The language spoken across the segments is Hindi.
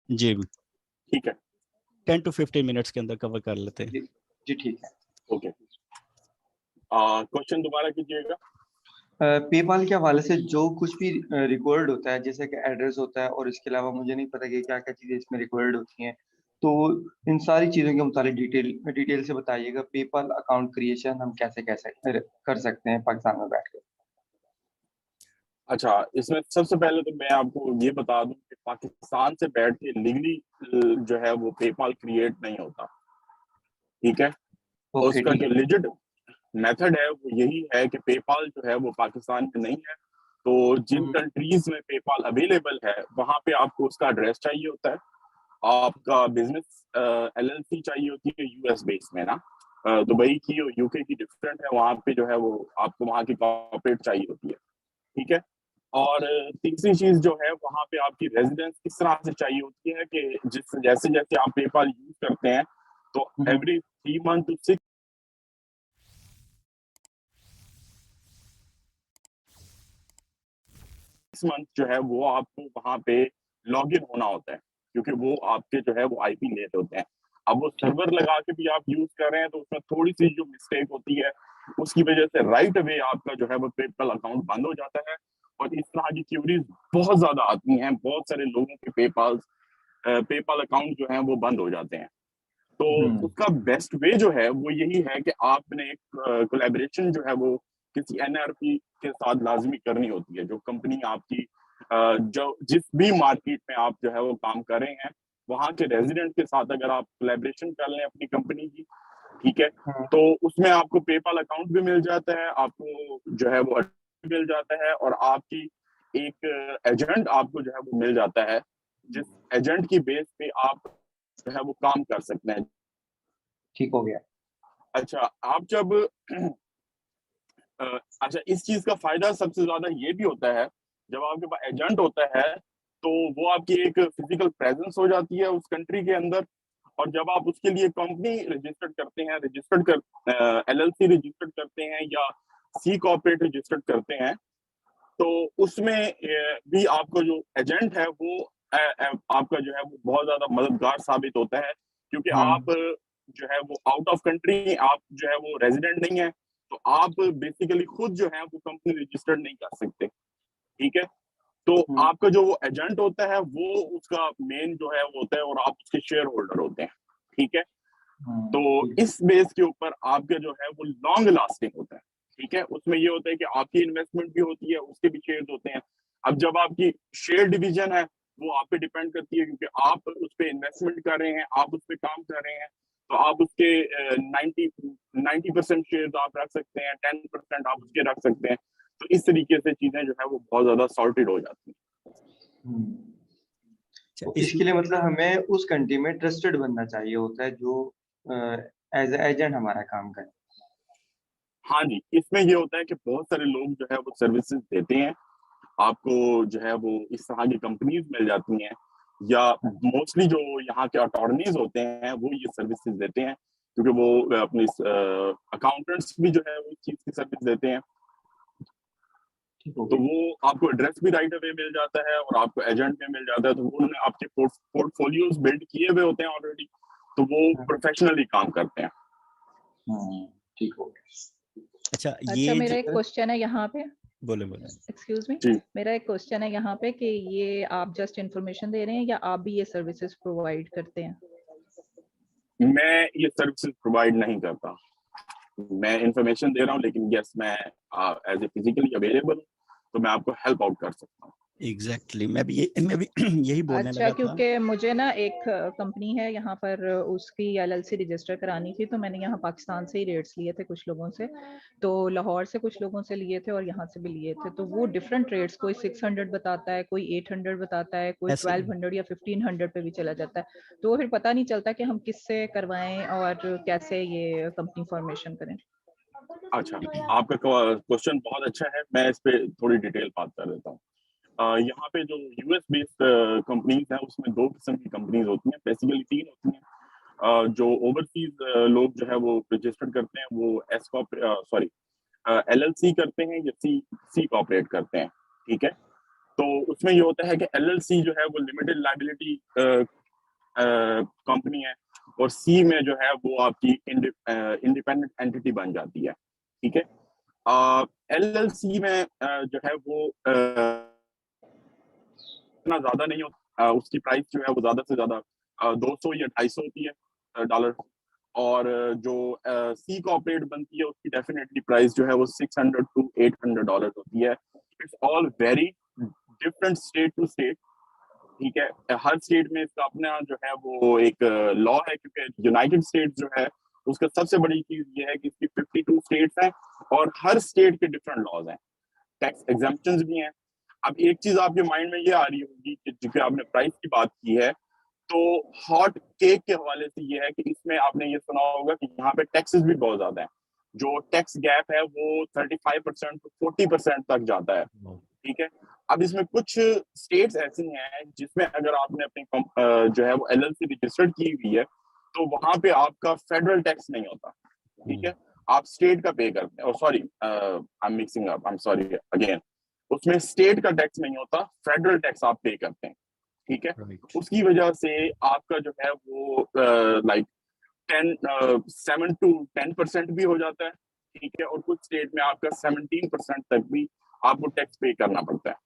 जी ठीक है, 10 to 15 मिनट्स के अंदर कवर कर लेते हैं। जी ठीक है। ओके, क्वेश्चन दोबारा कीजिएगा। पेपाल के हवाले से जो कुछ भी रिकॉर्ड होता है, जैसे कि एड्रेस होता है और इसके अलावा मुझे नहीं पता कि क्या-क्या चीज़ें इसमें रिकॉर्ड होती हैं, तो इन सारी चीज़ों के मुतालिक डिटेल से बताइएगा। पेपाल अकाउंट क्रिएशन हम कैसे कर सकते हैं पाकिस्तान में बैठ के? अच्छा, इसमें सबसे पहले तो मैं आपको ये बता दूं कि पाकिस्तान से बैठ के लीगली जो है वो पेपाल क्रिएट नहीं होता, ठीक है। ओके, उसका ठीक जो है। लेजिट मेथड है वो यही है कि पेपाल जो है वो पाकिस्तान में नहीं है, तो जिन कंट्रीज में पेपाल अवेलेबल है वहां पे आपको उसका एड्रेस चाहिए होता है। आपका बिजनेस एलएलसी चाहिए होती है यूएस बेस में ना, दुबई की और यूके की डिफरेंट है, वहां पे जो है वो आपको वहां की कॉर्पोरेट चाहिए होती है, ठीक है। और तीसरी चीज जो है वहां पे आपकी रेजिडेंस किस तरह से चाहिए होती है कि जैसे जैसे आप पेपाल यूज करते हैं तो एवरी 3 मंथ टू 6 मंथ जो है वो आपको वहां पे लॉग इन होना होता है, क्योंकि वो आपके जो है वो आईपी लेते होते हैं। अब वो सर्वर लगा के भी आप यूज कर रहे हैं तो उसमें थोड़ी सी जो मिस्टेक होती है उसकी वजह से राइट अवे आपका जो है वो पेपल अकाउंट बंद हो जाता है, और इस तरह की क्यूरीज बहुत ज्यादा आती हैं। बहुत सारे लोगों के पेपाल अकाउंट जो है वो बंद हो जाते हैं। तो उसका बेस्ट वे जो है वो यही है कि आपने एक कोलैबोरेशन जो है वो किसी एनआरपी के साथ लाजमी करनी होती है। जो कंपनी आपकी जो जिस भी मार्केट में आप जो है वो काम कर रहे हैं वहां के रेजिडेंट के साथ अगर आप कोलैबोरेशन कर लें अपनी कंपनी की, ठीक है, तो उसमें आपको पेपाल अकाउंट भी मिल जाता है, आपको जो है वो मिल जाता है, और आपकी एक एजेंट आपको जो है वो मिल जाता है, जिस एजेंट की बेस पे आप जो है वो काम कर सकते हैं। ठीक हो गया। अच्छा, आप जब अच्छा, इस चीज का फायदा सबसे ज्यादा ये भी होता है, जब आपके पास एजेंट होता है तो वो आपकी एक फिजिकल प्रेजेंस हो जाती है उस कंट्री के अंदर। और जब आप उसके लिए कंपनी रजिस्टर्ड करते हैं, एलएलसी रजिस्टर्ड करते हैं या सी कॉर्पोरेट रजिस्टर्ड करते हैं, तो उसमें भी आपको जो एजेंट है वो आपका जो है वो बहुत ज्यादा मददगार साबित होता है, क्योंकि आप जो है वो आउट ऑफ कंट्री, आप जो है वो रेजिडेंट नहीं है, तो आप बेसिकली खुद जो है वो कंपनी रजिस्टर्ड नहीं कर सकते, ठीक है। तो आपका जो वो एजेंट होता है वो उसका मेन जो है वो होता है, और आप उसके शेयर होल्डर होते हैं, ठीक है। तो इस बेस के ऊपर आपके जो है वो लॉन्ग लास्टिंग होता है, ठीक है। उसमें ये होता है कि आपकी इन्वेस्टमेंट भी होती है, उसके भी शेयर होते हैं। अब जब आपकी शेयर डिवीजन है वो आप पे डिपेंड करती है, क्योंकि आप उस पर इन्वेस्टमेंट कर रहे हैं, आप उस पर काम कर रहे हैं, तो आप उसके 90% शेयर आप रख सकते हैं, 10% आप उसके रख सकते हैं। तो इस तरीके से चीजें जो है वो बहुत ज्यादा सॉर्टेड हो जाती हैं। तो इसके लिए मतलब हमें उस कंट्री में ट्रस्टेड बनना चाहिए होता है जो एज एजेंट हमारा काम करे। हाँ जी, इसमें ये होता है कि बहुत सारे लोग जो है वो सर्विसेज देते हैं आपको, जो है वो इस तरह की कंपनीज मिल जाती हैं, या मोस्टली जो यहाँ के अटॉर्नीज होते हैं वो ये सर्विसेज देते हैं, क्योंकि वो अपने अकाउंटेंट्स भी जो है वो इस चीज की सर्विस देते हैं। तो वो आपको एड्रेस भी राइट अवे मिल जाता है और आपको एजेंट भी मिल जाता है, तो वो उन्होंने आपके पोर्टफोलियोज बिल्ड किए हुए होते हैं ऑलरेडी, तो वो प्रोफेशनली काम करते हैं। ठीक हो गया। अच्छा, मेरा एक क्वेश्चन है यहाँ पे। बोले एक्सक्यूज मी, मेरा एक क्वेश्चन है यहाँ पे कि ये आप जस्ट इंफॉर्मेशन दे रहे हैं या आप भी ये सर्विसेज प्रोवाइड करते हैं? मैं ये सर्विसेज प्रोवाइड नहीं करता, मैं इंफॉर्मेशन दे रहा हूँ, लेकिन यस मैं एज ए फिजिकली अवेलेबल, तो मैं आपको हेल्प आउट कर सकता हूँ। एग्जैक्टली मैं भी यही बोलने लगा था। क्योंकि मुझे ना एक कंपनी है यहाँ पर, उसकी एलएलसी रजिस्टर करानी थी, तो मैंने यहाँ पाकिस्तान से ही रेट्स लिए थे कुछ लोगों से, तो लाहौर से कुछ लोगों से लिए थे और यहाँ से भी लिए थे, तो वो डिफरेंट रेट्स, कोई 600 बताता है, कोई 800 बताता है, कोई 1200 या 1500 पे भी चला जाता है, तो फिर पता नहीं चलता कि हम किससे करवाएं और कैसे ये कंपनी फॉर्मेशन करें। अच्छा, आपका क्वेश्चन बहुत अच्छा है, मैं इस पे थोड़ी डिटेल बात कर देता हूँ। यहाँ पे जो यूएस बेस्ड कंपनीज हैं उसमें 2 किस्म की कंपनीज होती हैं, बेसिकली 3 होती हैं। जो ओवरसीज लोग जो है वो रजिस्टर्ड करते हैं वो एलएलसी करते हैं या सी कॉर्पोरेट करते हैं, ठीक है। तो उसमें ये होता है कि एलएलसी जो है वो लिमिटेड लायबिलिटी कंपनी है, और सी में जो है वो आपकी इंडिपेंडेंट एंटिटी बन जाती है, ठीक है। LLC में जो है वो इतना ज्यादा नहीं होता, उसकी प्राइस जो है वो ज्यादा से ज्यादा 200 या 250 होती है डॉलर, और जो सी कॉर्पोरेट बनती है उसकी डेफिनेटली प्राइस जो है वो $600 to $800 होती है। It's all very different state to state, ठीक है। हर स्टेट में इसका अपना जो है वो एक लॉ है, क्योंकि यूनाइटेड स्टेट्स जो है उसका सबसे बड़ी चीज ये है कि इसकी 52 स्टेट्स हैं और हर स्टेट के डिफरेंट लॉज हैं, टैक्स एग्जेम्पशंस भी हैं। अब एक चीज आपके माइंड में ये आ रही होगी कि क्योंकि आपने प्राइस की बात की है, तो हॉट केक के हवाले से ये है कि इसमें आपने ये सुना होगा कि यहाँ पे टैक्सेस भी बहुत ज्यादा है। जो टैक्स गैप है वो 35% to 40% तक जाता है, ठीक है। अब इसमें कुछ स्टेट्स ऐसी हैं जिसमें अगर आपने अपनी जो है वो LLC रजिस्टर्ड की हुई है तो वहां पे आपका फेडरल टैक्स नहीं होता, ठीक है, आप स्टेट का पे करते हैं। और sorry, I am mixing up, I am sorry again, उसमें स्टेट का टैक्स नहीं होता, फेडरल टैक्स आप पे करते हैं, ठीक है। उसकी वजह से आपका जो है वो लाइक 7 to 10% भी हो जाता है, ठीक है, और कुछ स्टेट में आपका 17% तक भी आपको टैक्स पे करना पड़ता है।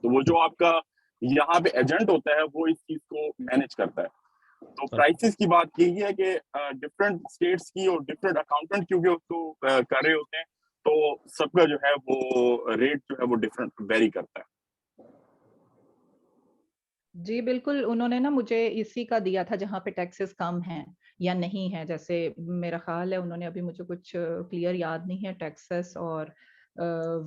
तो वो जो आपका यहाँ पे एजेंट होता है वो इस चीज को मैनेज करता है। तो प्राइसेस की बात यही है कि डिफरेंट स्टेट्स की और डिफरेंट अकाउंटेंट क्योंकि उसको कर रहे होते हैं, तो सबका जो है वो रेट जो है वो डिफरेंट वेरी करता है। जी बिल्कुल, उन्होंने ना मुझे इसी का दिया था जहाँ पे टैक्सेस कम हैं या नहीं है। जैसे मेरा ख्याल है उन्होंने अभी मुझे कुछ क्लियर याद नहीं है टैक्सेस और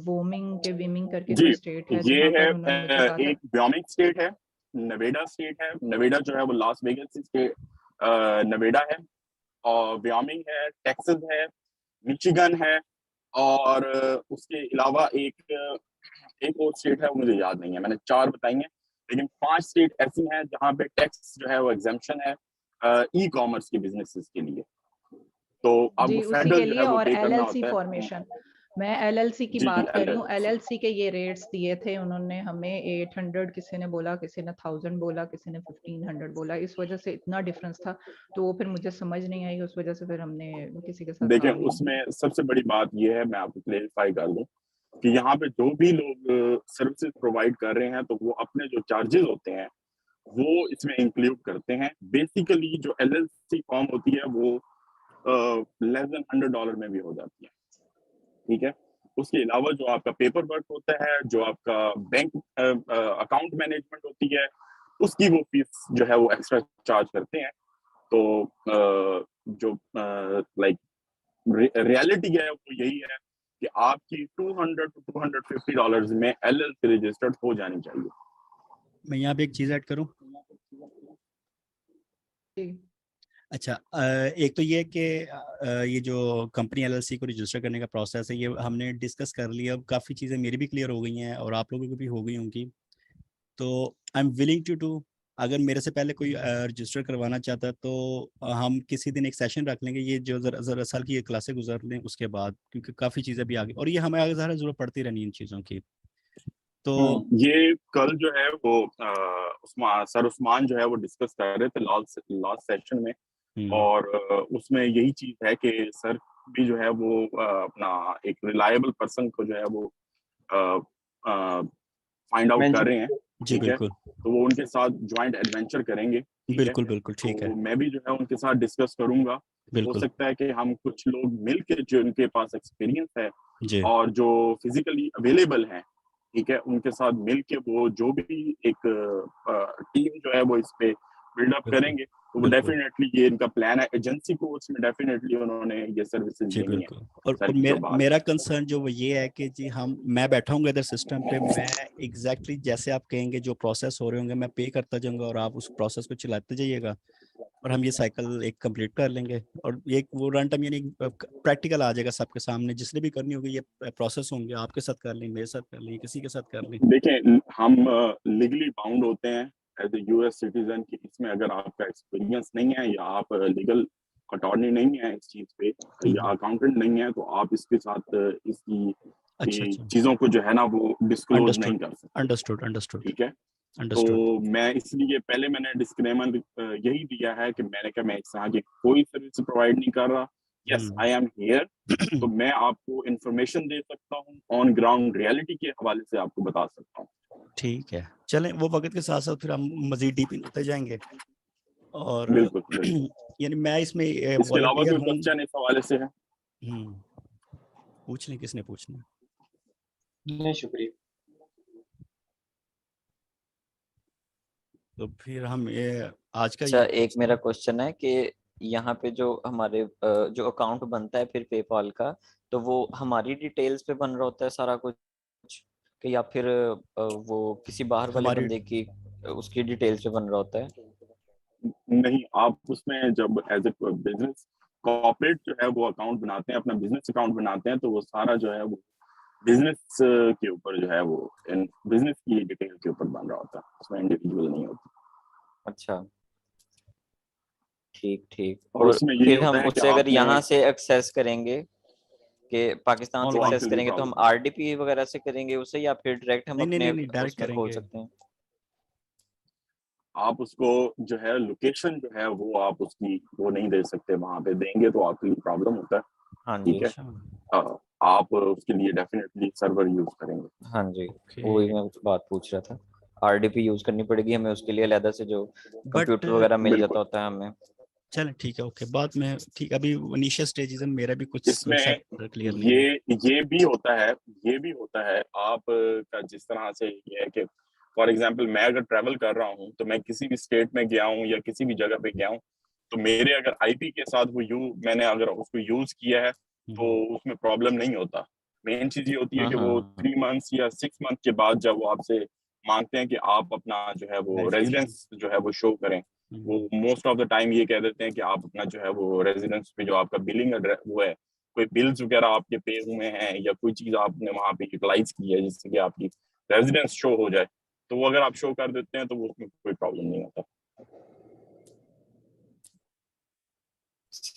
वोमिंग के विमिंग करके कोई स्टेट है ये जहाँ है पर उन्होंने मुझे कहा था। एक व्योमिंग स्टेट है, नवेडा स्टेट है। नवेडा जो है वो लास वेगास स्टेट नवेडा है, और व्योमिंग है, टेक्सास है, मिशिगन है, और उसके अलावा एक और स्टेट है वो मुझे याद नहीं है, मैंने 4 बताई हैं, लेकिन 5 स्टेट ऐसी हैं जहाँ पे टैक्स जो है वो एग्जेम्पशन है ई कॉमर्स के बिजनेसेस के लिए। तो अब जी, उसी फेडरल के जो लिए है वो और पे करना LLC होता है। फॉर्मेशन, मैं LLC की जी, बात कर रही हूँ। LLC। LLC के ये रेट्स दिए थे उन्होंने हमें 800, किसी ने बोला, किसी ने 1000 बोला, किसी ने 1500 बोला। इस वजह से इतना डिफरेंस था, तो वो फिर मुझे समझ नहीं आई, उस वजह से फिर हमने किसी के साथ देखिए, काम नहीं किया। उसमें सबसे बड़ी बात ये है, मैं आपको क्लेरिफाई कर दूं कि यहाँ पे जो भी लोग सर्विसेज प्रोवाइड कर रहे हैं तो वो अपने जो चार्जेस होते हैं वो इसमें इंक्लूड करते हैं। बेसिकली जो LLC फॉर्म होती है वो लेस देन $100 में भी हो जाती है, ठीक है। उसके अलावा जो आपका पेपर वर्क होता है, जो आपका बैंक अकाउंट मैनेजमेंट होती है, उसकी वो फीस जो है वो एक्स्ट्रा चार्ज करते हैं। तो जो लाइक रियलिटी है वो यही है कि आपकी $200 to $250 में LLC रजिस्टर्ड हो जानी चाहिए। मैं यहाँ पे एक चीज ऐड करूँ। अच्छा, एक तो ये कि ये जो कंपनी LLC को रजिस्टर करने का प्रोसेस है ये हमने डिस्कस कर लिया। अब काफ़ी चीज़ें मेरी भी क्लियर हो गई हैं और आप लोगों को भी हो गई होंगी। तो I am willing to do, अगर मेरे से पहले कोई रजिस्टर करवाना चाहता है तो हम किसी दिन एक सेशन रख लेंगे, ये जो ज़रा साल की ये क्लासें गुजर लें उसके बाद, क्योंकि काफ़ी चीज़ें भी आगे और ये हमें आगे ज़्यादा जरूरत पड़ती रहनी इन चीज़ों की। तो ये कल जो है वो सर उस्मान जो है वो डिस्कस कर रहे थे लास्ट सेशन में, और उसमें यही चीज है कि सर भी जो है वो अपना एक रिलायबल पर्सन को जो है वो फाइंड आउट कर रहे हैं, जी ठीक है। बिल्कुल तो वो उनके साथ ज्वाइंट एडवेंचर करेंगे, बिल्कुल बिल्कुल, ठीक है, तो मैं भी जो है उनके साथ डिस्कस करूंगा। हो बिल्कुल सकता है कि हम कुछ लोग मिलकर जो उनके पास एक्सपीरियंस है जी और जो फिजिकली अवेलेबल हैं, ठीक है, उनके साथ मिलके वो जो भी एक टीम जो है वो इस पे बिल्डअप बिल्कुल करेंगे, तो वो बिल्कुल डेफिनेटली ये इनका प्लान है। एजेंसी को उसमें डेफिनेटली उन्होंने ये सर्विसेज जी देनी है। बिल्कुल। और सर की जो बात मेरा कंसर्न जो वो ये है कि जी मैं बैठा हूँगा इधर सिस्टम पे, मैं एग्जैक्टली जैसे आप कहेंगे जो प्रोसेस हो रहे होंगे मैं पे करता जाऊंगा और आप उस प्रोसेस को चलाते जाइएगा और हम ये साइकिल एक कंप्लीट कर लेंगे और एक वो रन टाइम यानी प्रैक्टिकल आ जाएगा सबके सामने, जिसने भी करनी होगी ये प्रोसेस होंगे, आपके साथ कर लें, मेरे साथ कर लें, किसी के साथ कर लें। देखें, हम लीगली बाउंड होते हैं एज ए US सिटीजन कि इसमें अगर आपका एक्सपीरियंस नहीं है या आप लीगल अटॉर्नी नहीं है इस चीज पे या अकाउंटेंट नहीं है, तो आप इसके साथ इसकी अच्छा अच्छा, चीजों को जो है ना वो डिस्क्लोज नहीं कर सकते, अंडरस्टूड अंडरस्टूड, ठीक है। अंडरस्टूड। तो मैं इसलिए पहले मैंने डिस्क्लेमर यही दिया है कि मैंने कहा मैं इस तरह की कोई सर्विस प्रोवाइड नहीं कर रहा। यस, आई एम हियर, तो मैं आपको इंफॉर्मेशन दे सकता हूँ, ऑन ग्राउंड रियलिटी के हवाले से आपको बता सकता हूँ। ठीक है, चलें वो वक्त के साथ साथ फिर हम मजीद डीप इन होते जाएंगे। और बिल्कुल, बिल्कुल। यानी मैं इसमें इसके अलावा वॉलंटियर कोई हूँ। क्वेश्चन इस हवाले से है? पूछ लें, किसने पूछना? नहीं, शुक्रिया। तो फिर हम ये आज का अच्छा, एक मेरा क्वेश्चन है कि यहाँ पे जो हमारे जो अकाउंट बनता है फिर पेपाल का, तो वो हमारी डिटेल्स पे बन रहा होता है सारा कुछ, कि या फिर वो किसी बाहर वाले हमारी बंदे की उसकी डिटेल्स पे बन रहा होता है? नहीं, आप उसमें जब एज ए बिजनेस कॉर्पोरेट जो है वो अकाउंट बनाते हैं, अपना बिजनेस अकाउंट बनाते हैं, तो वो सारा जो है वो बिजनेस के ऊपर जो है वो बिजनेस की डिटेल के ऊपर बन रहा होता है, उसमें इंडिविजुअल नहीं होता। अच्छा, ठीक ठीक। और और उसमें यही फिर होता हम है कि उससे अगर आपने यहाँ से एक्सेस करेंगे, कि पाकिस्तान से ऑनलाइन एक्सेस आपके लिए करेंगे, तो हम प्रॉब्लम आरडीपी वगैरह से करेंगे उसे, या फिर डायरेक्ट हम नहीं नहीं अपने नहीं, डायरेक्ट उसमें खोल करेंगे। सकते हैं? आप उसको जो है लोकेशन जो है वो आप उसकी वो नहीं दे सकते, वहां पे देंगे तो आपके लिए प्रॉब्लम होता है। हाँ ठीक जी, है, आप उसके लिए डेफिनेटली सर्वर यूज करेंगे। हाँ जी, ओके, वही मैं बात पूछ रहा था। आरडीपी यूज करनी पड़ेगी हमें उसके लिए अलग से, जो बट कंप्यूटर वगैरह मिल बिल्कुल। जाता होता है हमें। चलें ठीक है, ओके, बाद में ठीक। अभी इनिशियल स्टेजेस में मेरा भी कुछ इसमें कंसेप्ट क्लियर नहीं है। ये भी होता है, ये भी होता है आप का जिस तरह से ये है कि फॉर एग्जांपल मैं अगर ट्रैवल कर रहा हूँ, तो मैं किसी भी स्टेट में गया हूँ या किसी भी जगह पे गया हूँ, तो मेरे अगर आईपी के साथ वो मैंने अगर उसको यूज किया है तो उसमें प्रॉब्लम नहीं होता। मेन चीज ये होती है कि वो 3 मंथ्स या 6 मंथ के बाद जब वो आपसे मांगते हैं कि आप अपना जो है वो रेजिडेंस जो है वो शो करें, वो मोस्ट ऑफ द टाइम ये कह देते हैं कि आप अपना जो है वो रेजिडेंस पे जो आपका बिलिंग वो है, कोई बिल्स वगैरह आपके पे हुए हैं या कोई चीज आपने वहां पे यूटिलाइज की है जिससे कि आपकी रेजिडेंस शो हो जाए, तो वो अगर आप शो कर देते हैं तो वो उसमें कोई प्रॉब्लम नहीं होता।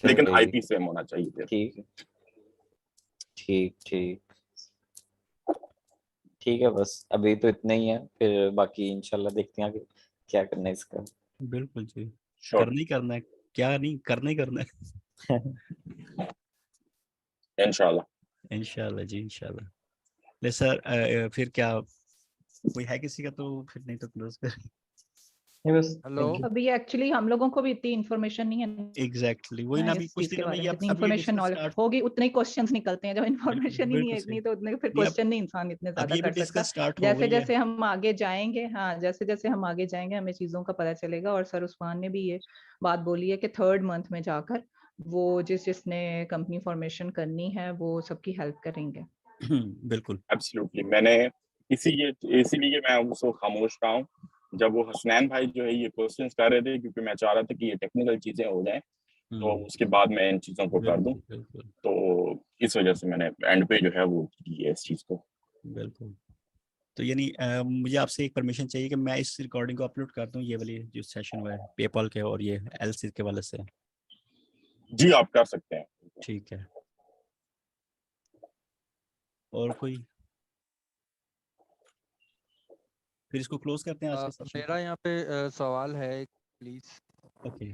लेकिन सही, आईपी सेम होना चाहिए फिर। ठीक है, ठीक ठीक ठीक है। बस अभी तो इतना ही है, फिर बाकी इंशाल्लाह देखते हैं आगे क्या करना है इसका। बिल्कुल जी, श्योर, करना ही करना है, क्या नहीं करना ही करना है। इंशाल्लाह। इंशाल्लाह जी, इंशाल्लाह। ले सर, फिर क्या कोई है किसी का? तो फिर नहीं तो क्लोज कर। नहीं, बस हेलो, थैंक यू। अभी एक्चुअली हम लोगों को भी इतनी इन्फॉर्मेशन नहीं है एग्जैक्टली वही ना, अभी इस कुछ चीज के दिनों में बारे ये में। जितनी अभी ये इन्फॉर्मेशन डिस्कस नॉलेज स्टार्ट। होगी उतने क्वेश्चंस निकलते हैं। जब बिल्कुल इन्फॉर्मेशन ही नहीं है बिल्कुल सही। इतनी, तो उतने फिर ये क्वेश्चन नहीं इंसान इतने अब ज्यादा ये भी कर सकता। डिस्कस स्टार्ट हो जैसे गई है। जैसे हम आगे जाएंगे, हाँ, जैसे जैसे हम आगे जाएंगे हमें चीजों का पता चलेगा। और सर उस्मान ने भी ये बात बोली है कि 3rd मंथ में जाकर वो जिसने कंपनी फॉर्मेशन करनी है वो सबकी हेल्प करेंगे। बिल्कुल एब्सोल्युटली, मैंने इसीलिए मैं उसको खामोश रहा हूँ जब वो हसनैन भाई जो है ये क्वेश्चंस कर रहे थे, क्योंकि मैं चाह रहा था कि ये टेक्निकल चीजें हो जाएं तो उसके बाद मैं इन चीजों को कर दूं। बिल्कुल बिल्कुल तो इस वजह से मैंने एंड पे जो है वो की है इस चीज को। बिल्कुल। तो यानी मुझे आपसे एक परमिशन चाहिए कि मैं इस रिकॉर्डिंग को अपलोड कर दूं, ये वाली जो सेशन हुआ है पेपल के और ये एलसी के वाले से। जी, आप कर सकते हैं। ठीक है, और कोई? फिर इसको क्लोज करते हैं आज के सेशन मेरा यहाँ पे सवाल है प्लीज। ओके,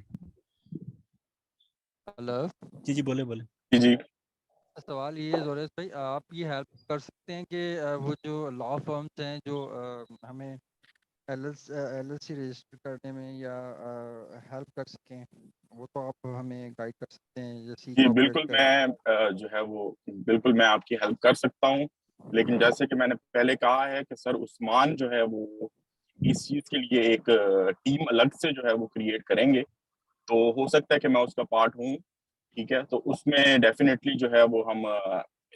हेलो, जी जी, बोले बोले। जी जी। सवाल ये है जोरेश भाई, आप ये हेल्प कर सकते हैं कि वो जो लॉ फर्म्स हैं जो हमें एलएलसी रजिस्टर करने में या हेल्प कर सकें, वो तो आप हमें गाइड कर सकते हैं, जैसे जी कॉर्पोरेट बिल्कुल, का। मैं जो है वो बिल्कुल मैं आपकी हेल्प कर सकता हूँ, लेकिन जैसे कि मैंने पहले कहा है कि सर उस्मान जो है वो इस चीज के लिए एक टीम अलग से जो है वो क्रिएट करेंगे, तो हो सकता है कि मैं उसका पार्ट हूँ। ठीक है, तो उसमें डेफिनेटली जो है वो हम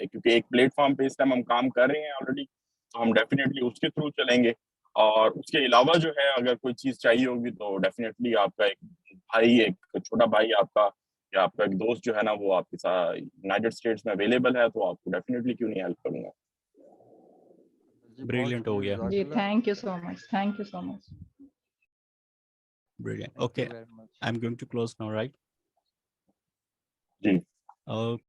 क्योंकि एक प्लेटफॉर्म पे इस टाइम हम काम कर रहे हैं ऑलरेडी, तो हम डेफिनेटली उसके थ्रू चलेंगे। और उसके अलावा जो है अगर कोई चीज़ चाहिए होगी तो डेफिनेटली आपका एक भाई, एक छोटा भाई आपका या आपका एक दोस्त जो है ना वो आपके साथ यूनाइटेड स्टेट्स में अवेलेबल है, तो आपको डेफिनेटली क्यों नहीं हेल्प करूंगा। जी, बहुत ब्रिलियंट हो शुक्रिया, गया, जी, जज़ाकल्लाह। Thank you so much, thank you so much. Brilliant. Thank okay, you very much. I am going to close now, right? जी। ओके।